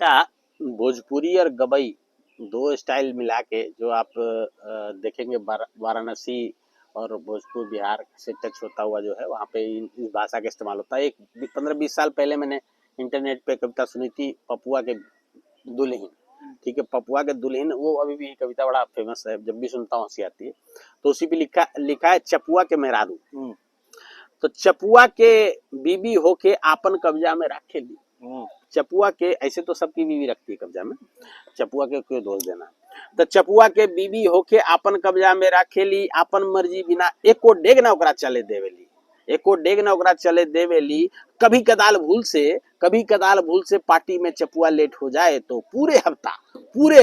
का भोजपुरी और गबई दो स्टाइल मिला के जो आप देखेंगे वाराणसी और भोजपुर बिहार से टच होता हुआ जो है वहाँ पे इस भाषा का इस्तेमाल होता है। एक 15-20 साल पहले मैंने इंटरनेट पे कविता सुनी थी, पपुआ के दुल्हन। ठीक है, पपुआ के दुल्हन, वो अभी भी कविता बड़ा फेमस है, जब भी सुनता हूँ हंसी आती है। तो उसी पे लिखा है चपुआ के मेहरारू। तो चपुआ के बीबी होके आपन कब्जा में रखे ली। चपुआ के, ऐसे तो सबकी बीवी रखती है कब्जा में, चपुआ के क्यों दोष देना। तो चपुआ के बीबी होके आपन कब्जा में रखेली, आपन मर्जी बिना एको डेग ना ओकरा चले देवेली, एको डेग ना ओकरा चले देवेली। कभी कदाल भूल से पार्टी में चपुआ लेट हो जाए तो पूरे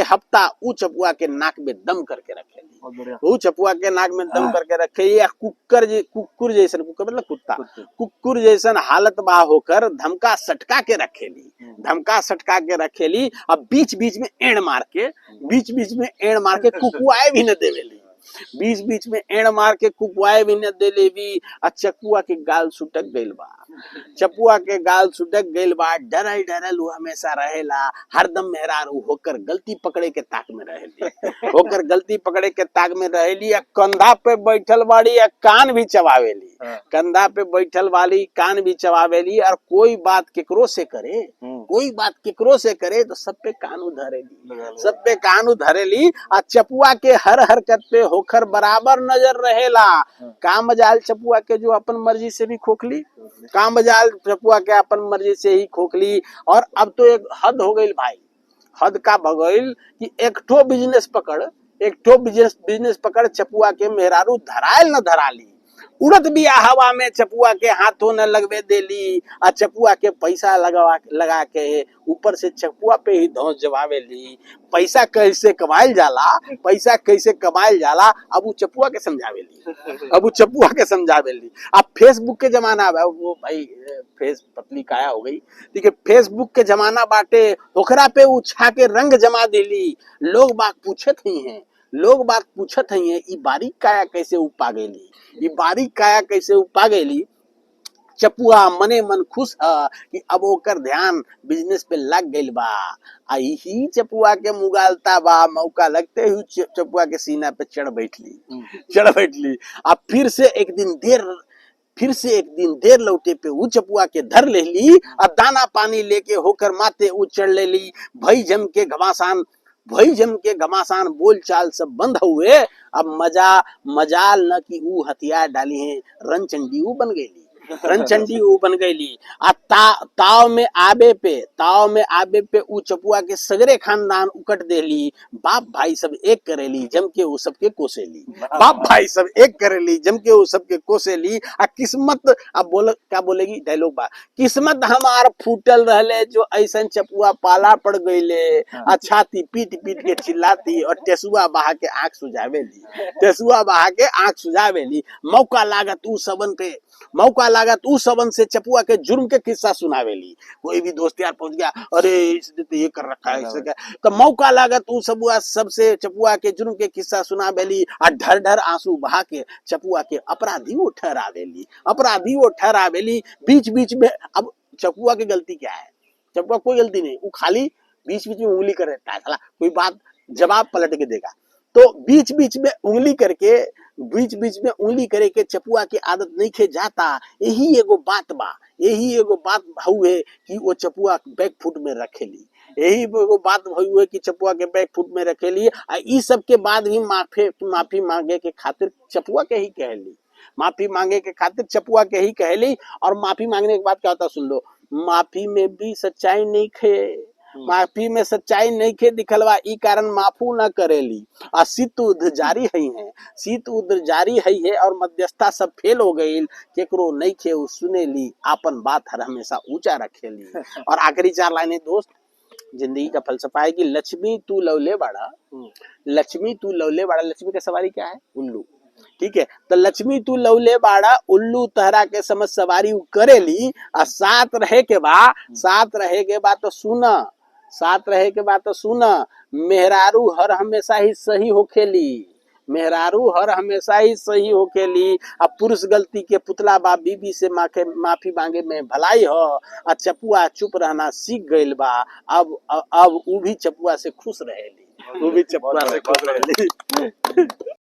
हफ्ता ऊ चपुआ के नाक में दम करके रखेली। वो चपुआ के नाक में दम करके रखे, या कुक्कुर जैसन, कुक्कुर मतलब कुत्ता, कुक्कुर जैसन हालत बा होकर धमका सटका के रखेली। अब बीच बीच में एड़ मार के कुकुआए भी न देवेली, बीच में एड़ मार के कुकुआए भी न देलेवी। आ चपुआ के गाल सुटक गइल बा, डरल वो हमेशा रहेला, हरदम मेहरारू होकर गलती पकड़े के ताक में रहेली। या कंधा पे बैठल बाड़ी या कान भी चबावेली, और कोई बात केकरो से करे तो सब पे कान धरेली। आ चपुआ के हर हरकत पे होकर बराबर नजर रहेला। काम मजाल चपुआ के जो अपन मर्जी से भी खोखली, और अब तो एक हद हो गई भाई, हद का भगोइल कि एक ठो बिजनेस पकड़ चपुआ के मेहरारू धरायल न धराली। उड़त बिया हवा में चपुआ के हाथों न लगवे देली, आ चपुआ के पैसा लगा के ऊपर से चपुआ पे ही धौंस जवावेली। पैसा कैसे कमाइल जाला अब वो चपुआ के समझावेली। अब फेसबुक के जमाना है, वो भाई फेस पतली काया हो गई, ठीक है, फेसबुक के जमाना बाटे, ओकरा पे उछा के रंग जमा देली। लोग बाग पूछत हैं ई बारीक काया कैसे उपा गेली। चपुआ मने मन खुश है कि अब ओकर ध्यान बिजनेस पे लग गइल बा। ही चपुआ के मुगालता बा, मौका लगते ही चपुआ के सीना पे चढ़ बैठली। अब फिर से एक दिन देर लौटे पे ऊ चपुआ के धर लेली, और दाना पानी लेके होकर माथे ऊ चढ़ लेली। भई जम के घमासान बोल चाल सब बंद हुए। अब मजाल न कि ऊ हथियार डाली है, रणचंडी ऊ बन गईली। आ ताव में आबे पे ऊ चपुआ के सगरे खानदान उकट देली। बाप भाई सब एक करेली जम के ऊ सबके कोसेली। आ किस्मत, अब क्या बोलेगी डायलॉग बा, किस्मत हमार फूटल रहले जो ऐसन चपुआ पाला पड़ गईले। आ छाती पीट के चिल्लाती और टेसुआ बहा के आंख सुझावेली। मौका लागत ऊ सबन से चपुआ के जुर्म के किस्सा सुनावेली। कोई भी दोस्त यार पहुंच गया, अरे इसने तो ये कर रखा है, इससे क्या, तो मौका लागत ऊ सबसे चपुआ के जुर्म के किस्सा सुनावेली। और ढर आंसू बहा के चपुआ के अपराधी वो ठहरावेली। बीच में अब चपुआ की गलती क्या है? चपुआ कोई गलती नहीं, वो खाली बीच में उंगली कर रहता है, साला कोई बात जवाब पलट के देगा। तो बीच में उंगली करे के चपुआ की आदत नहीं खे जाता। यही एगो बात हुए कि वो चपुआ बैकफुट में रखेली। आ ई सब के बाद भी माफी मांगे के खातिर चपुआ के ही कहली। और माफी मांगने के बाद क्या होता सुन लो, माफी में भी सच्चाई नहीं खे दिखलवा, ई कारण माफू न करेली। आ शीत उद्र जारी है और मध्यस्थता सब फेल हो गई। केकरो नहीं खे सुनेली, आपन बात हर हमेशा ऊंचा रखेली। और आखिरी 4 लाइनें दोस्त, जिंदगी का फलसफा है कि लक्ष्मी तू लवले बाड़ा। लक्ष्मी का सवारी क्या है? उल्लू। ठीक है, तो लक्ष्मी तू लवले बाड़ा, उल्लू तहरा के समझ सवारी करेली। आ साथ रहे के बाद तो सुना, मेहरारू हर हमेशा ही सही होखेली। मेहरारू हर हमेशा ही सही होकेली। अब पुरुष गलती के पुतला बा, बीबी से माफी मांगे में भलाई हो। आ चपुआ चुप रहना सीख गइल बा। अब उ भी चपुआ से खुश रहेली। उ भी चपुआ से खुश रहेली।